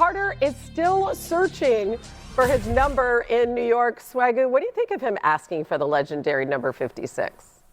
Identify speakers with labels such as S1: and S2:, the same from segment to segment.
S1: Carter is still searching for his number in New York. Swagu, what do you think of him asking for the legendary number 56?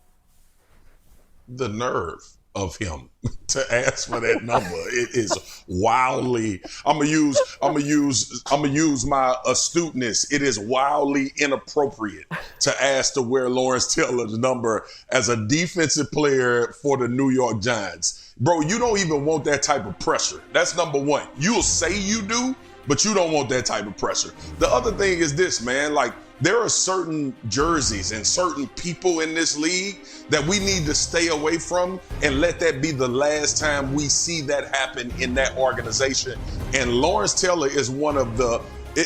S2: The nerve of him to ask for that number. It is wildly, I'm gonna use my astuteness. It is wildly inappropriate to ask to wear Lawrence Taylor's number as a defensive player for the New York Giants. Bro, you don't even want that type of pressure. That's number one. You'll say you do, but you don't want that type of pressure. The other thing is this, man, like, there are certain jerseys and certain people in this league that we need to stay away from and let that be the last time we see that happen in that organization. And Lawrence Taylor is one of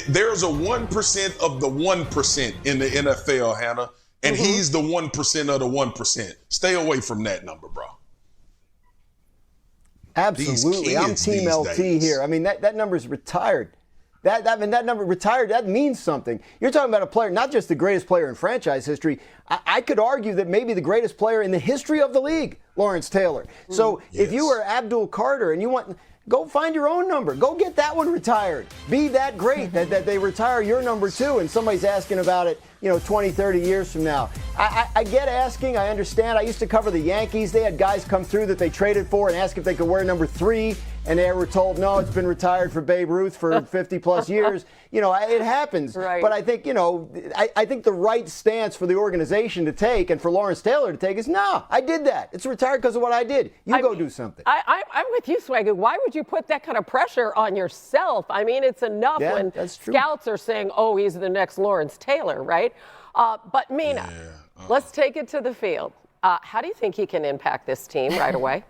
S2: there's a 1% of the 1% in the NFL, Hannah, and he's the 1% of the 1%. Stay away from that number, bro.
S3: Absolutely. I'm Team LT here. I mean, that number's retired. That number retired, that means something. You're talking about a player, not just the greatest player in franchise history. I could argue that maybe the greatest player in the history of the league, Lawrence Taylor. So if you were Abdul Carter and you want, go find your own number. Go get that one retired. Be that great that they retire your number too, and somebody's asking about it, 20, 30 years from now. I get asking. I understand. I used to cover the Yankees. They had guys come through that they traded for and ask if they could wear number 3, and they were told, no, it's been retired for Babe Ruth for 50-plus years. It happens.
S1: Right.
S3: But I think, I think the right stance for the organization to take and for Lawrence Taylor to take is, no, I did that. It's retired because of what I did. Go do something.
S1: I'm with you, Swagu. Why would you put that kind of pressure on yourself? I mean, it's enough when scouts are saying, oh, he's the next Lawrence Taylor, right? But Mina, let's take it to the field. How do you think he can impact this team right away?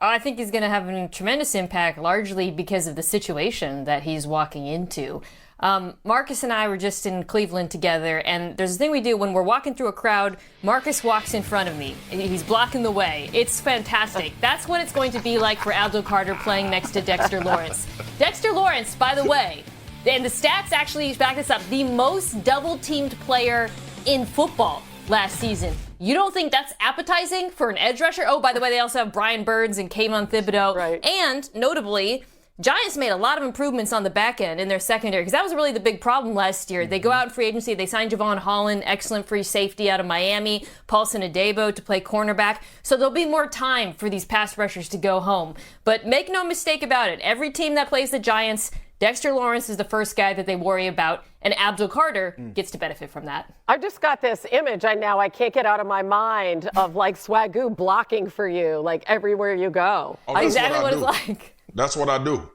S4: I think he's going to have a tremendous impact, largely because of the situation that he's walking into. Marcus and I were just in Cleveland together, and there's a thing we do when we're walking through a crowd. Marcus walks in front of me. He's blocking the way. It's fantastic. That's what it's going to be like for Abdul Carter playing next to Dexter Lawrence. Dexter Lawrence, by the way, and the stats actually back this up, the most double-teamed player in football last season. You don't think that's appetizing for an edge rusher? Oh, by the way, they also have Brian Burns and Kayvon Thibodeau.
S1: Right.
S4: And notably, Giants made a lot of improvements on the back end in their secondary, because that was really the big problem last year. They go out in free agency. They signed Javon Holland, excellent free safety out of Miami, Paulson Adebo to play cornerback. So there'll be more time for these pass rushers to go home. But make no mistake about it. Every team that plays the Giants, Dexter Lawrence is the first guy that they worry about, and Abdul Carter gets to benefit from that.
S1: I just got this image I can't get out of my mind of like Swagu blocking for you like everywhere you go.
S2: Oh,
S4: exactly what it's like.
S2: That's what I do.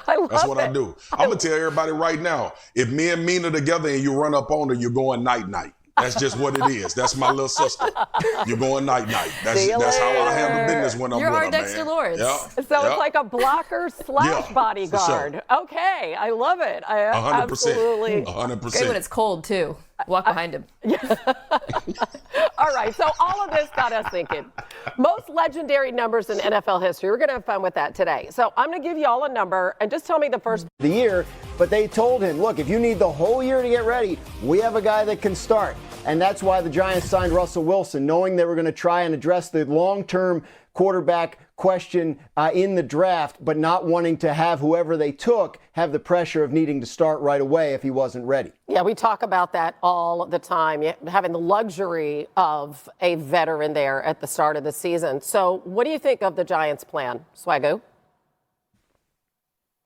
S1: That's
S2: what I do. I'm going to tell everybody right now, if me and Mina together and you run up on her, you're going night-night. That's just what it is. That's my little sister. You're going night-night. That's how I handle business when I'm with her, man.
S4: You're our Dexter Lawrence.
S1: So it's like a blocker / bodyguard. Sure. Okay, I love it.
S2: 100%.
S1: Absolutely.
S2: 100%.
S4: Great when it's cold, too. Walk behind him.
S1: All right, so all of this got us thinking. Most legendary numbers in NFL history. We're going to have fun with that today. So I'm going to give you all a number, and just tell me the first.
S3: The year, but they told him, look, if you need the whole year to get ready, we have a guy that can start. And that's why the Giants signed Russell Wilson, knowing they were going to try and address the long-term quarterback question in the draft, but not wanting to have whoever they took have the pressure of needing to start right away if he wasn't ready.
S1: Yeah, we talk about that all the time, having the luxury of a veteran there at the start of the season. So what do you think of the Giants' plan, Swagu?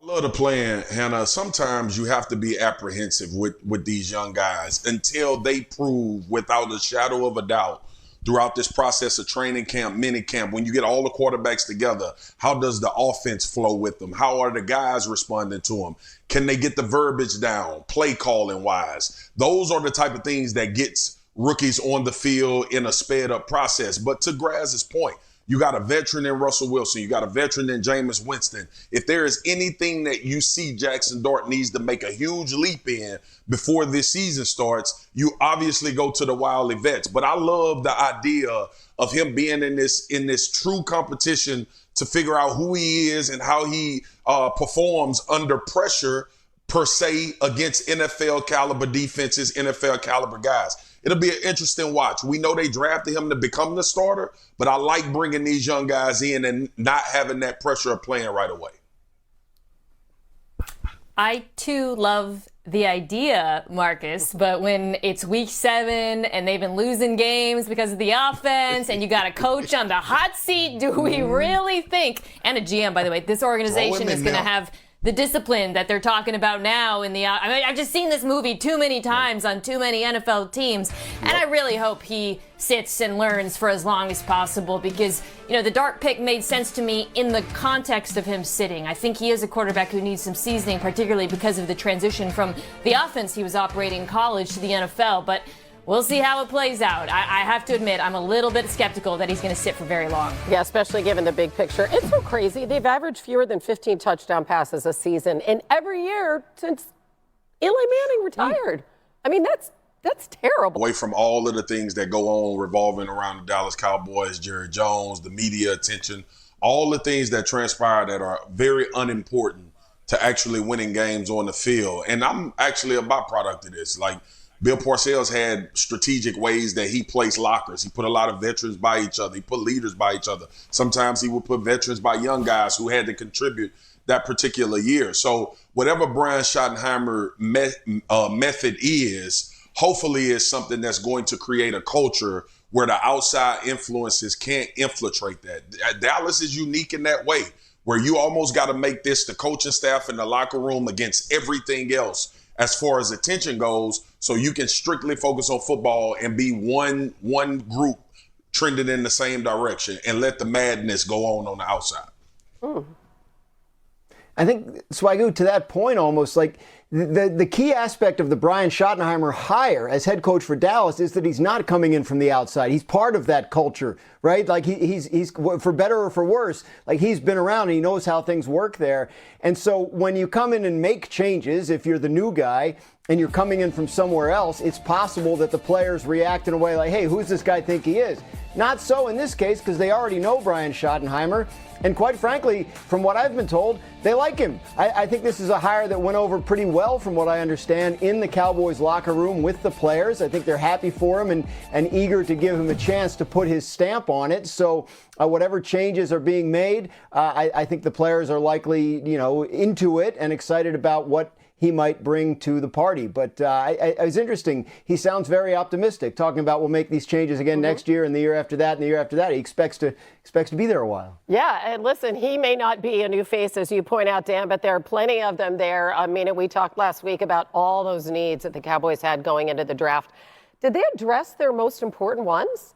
S2: I love the plan, Hannah. Sometimes you have to be apprehensive with these young guys until they prove without a shadow of a doubt throughout this process of training camp, mini camp, when you get all the quarterbacks together, how does the offense flow with them? How are the guys responding to them? Can they get the verbiage down, play calling wise? Those are the type of things that gets rookies on the field in a sped up process. But to Graz's point, you got a veteran in Russell Wilson. You got a veteran in Jameis Winston. If there is anything that you see Jackson Dart needs to make a huge leap in before this season starts, you obviously go to the wily vets. But I love the idea of him being in this true competition to figure out who he is and how he performs under pressure, per se, against NFL caliber defenses, NFL caliber guys. It'll be an interesting watch. We know they drafted him to become the starter, but I like bringing these young guys in and not having that pressure of playing right away.
S4: I, too, love the idea, Marcus, but when it's week 7 and they've been losing games because of the offense and you got a coach on the hot seat, do we really think, and a GM, by the way, this organization is going to have the discipline that they're talking about now in the, I mean, I've just seen this movie too many times on too many NFL teams, and I really hope he sits and learns for as long as possible because, you know, the Dart pick made sense to me in the context of him sitting. I think he is a quarterback who needs some seasoning, particularly because of the transition from the offense he was operating in college to the NFL, but we'll see how it plays out. I have to admit, I'm a little bit skeptical that he's going to sit for very long.
S1: Yeah, especially given the big picture. It's so crazy. They've averaged fewer than 15 touchdown passes a season in every year since Eli Manning retired. I mean, that's terrible.
S2: Away from all of the things that go on revolving around the Dallas Cowboys, Jerry Jones, the media attention, all the things that transpire that are very unimportant to actually winning games on the field. And I'm actually a byproduct of this. Like, Bill Parcells had strategic ways that he placed lockers. He put a lot of veterans by each other. He put leaders by each other. Sometimes he would put veterans by young guys who had to contribute that particular year. So whatever Brian Schottenheimer method is, hopefully is something that's going to create a culture where the outside influences can't infiltrate that. Dallas is unique in that way, where you almost got to make this the coaching staff in the locker room against everything else as far as attention goes, so you can strictly focus on football and be one group trending in the same direction and let the madness go on the outside.
S3: I think, Swagu, to that point almost, like the key aspect of the Brian Schottenheimer hire as head coach for Dallas is that he's not coming in from the outside. He's part of that culture, right? Like he's for better or for worse, like he's been around and he knows how things work there. And so when you come in and make changes, if you're the new guy and you're coming in from somewhere else, it's possible that the players react in a way like, hey, who's this guy think he is? Not so in this case, because they already know Brian Schottenheimer. And quite frankly, from what I've been told, they like him. I think this is a hire that went over pretty well, from what I understand, in the Cowboys locker room with the players. I think they're happy for him and eager to give him a chance to put his stamp on it. So whatever changes are being made, I think the players are likely, into it and excited about what he might bring to the party. But it was interesting. He sounds very optimistic, talking about we'll make these changes again next year and the year after that and the year after that. He expects to be there a while.
S1: Yeah, and listen, he may not be a new face, as you point out, Dan, but there are plenty of them there. I mean, we talked last week about all those needs that the Cowboys had going into the draft. Did they address their most important ones?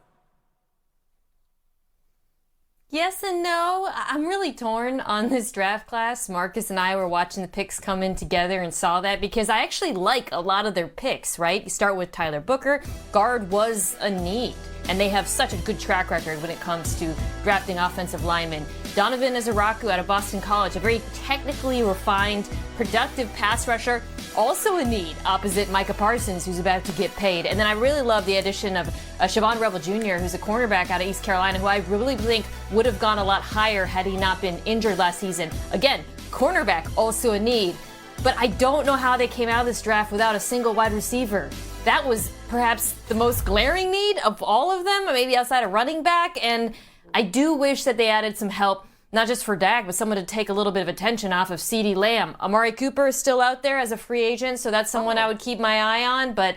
S4: Yes and no. I'm really torn on this draft class. Marcus and I were watching the picks come in together and saw that because I actually like a lot of their picks, right? You start with Tyler Booker. Guard was a need, and they have such a good track record when it comes to drafting offensive linemen. Donovan Izaraku out of Boston College, a very technically refined, productive pass rusher, also a need opposite Micah Parsons, who's about to get paid. And then I really love the addition of Siobhan Rebel Jr., who's a cornerback out of East Carolina, who I really think would have gone a lot higher had he not been injured last season. Again, cornerback, also a need. But I don't know how they came out of this draft without a single wide receiver. That was perhaps the most glaring need of all of them, maybe outside of running back. And I do wish that they added some help, not just for Dak, but someone to take a little bit of attention off of CeeDee Lamb. Amari Cooper is still out there as a free agent, so that's someone I would keep my eye on. But,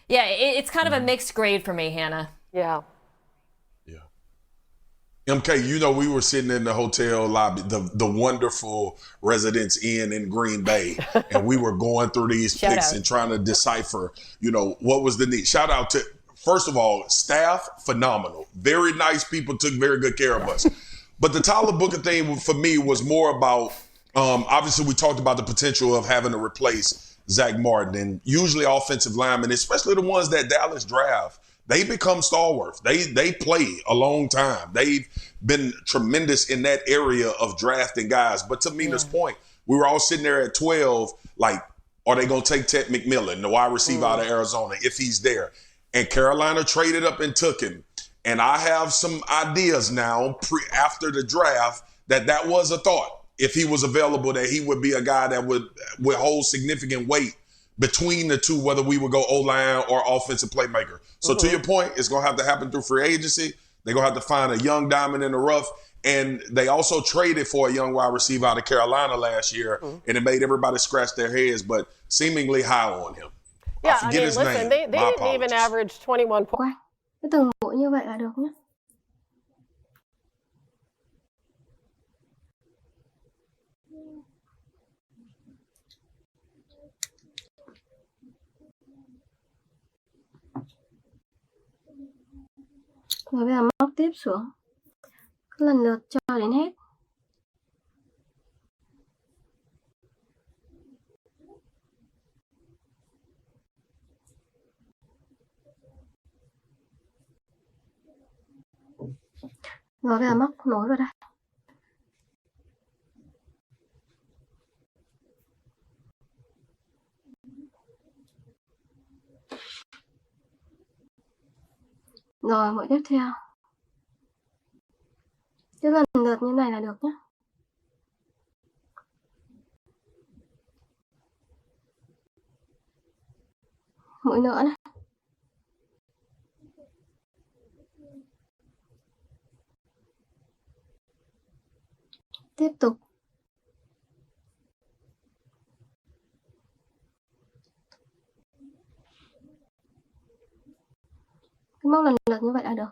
S4: yeah, it's kind of a mixed grade for me, Hannah.
S1: Yeah.
S2: MK, we were sitting in the hotel lobby, the wonderful Residence Inn in Green Bay, and we were going through these picks and trying to decipher, what was the need. Shout out to, first of all, staff, phenomenal. Very nice people, took very good care of us. But the Tyler Booker thing for me was more about, obviously we talked about the potential of having to replace Zach Martin, and usually offensive linemen, especially the ones that Dallas draft, they become stalwarts. They play a long time. They've been tremendous in that area of drafting guys. But to Mina's point, we were all sitting there at 12, like, are they going to take Ted McMillan, the wide receiver out of Arizona, if he's there? And Carolina traded up and took him. And I have some ideas now after the draft that was a thought. If he was available, that he would be a guy that would hold significant weight between the two, whether we would go O-line or offensive playmaker. So to your point, it's going to have to happen through free agency. They're going to have to find a young diamond in the rough. And they also traded for a young wide receiver out of Carolina last year, and it made everybody scratch their heads, but seemingly high on him.
S1: Yeah, I mean, listen, they didn't even average 21 points.
S5: Cái từng mũi như vậy là được nhé. Rồi bây giờ móc tiếp xuống. Cứ lần lượt cho đến hết. Rồi bây giờ móc nối vào đây. Rồi mũi tiếp theo. Cứ lần lượt như này là được nhé. Mũi nữa này. Tiếp tục. Cứ móc lần lượt như vậy là được.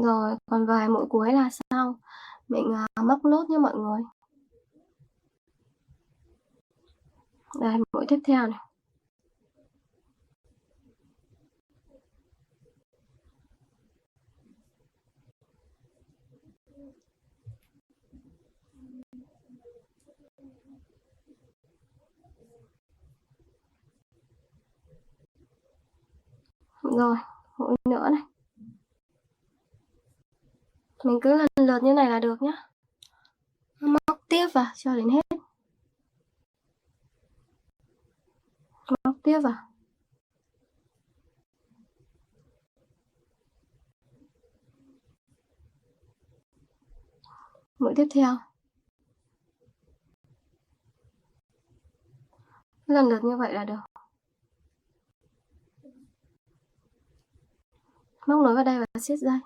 S5: Rồi, còn vài mũi cuối là sau. Mình móc nốt nha mọi người. Đây, mũi tiếp theo này. Rồi, mũi nữa này. Mình cứ lần lượt như này là được nhá. Móc tiếp vào cho đến hết. Móc tiếp vào. Mũi tiếp theo. Lần lượt như vậy là được. Móc nối vào đây và siết dây.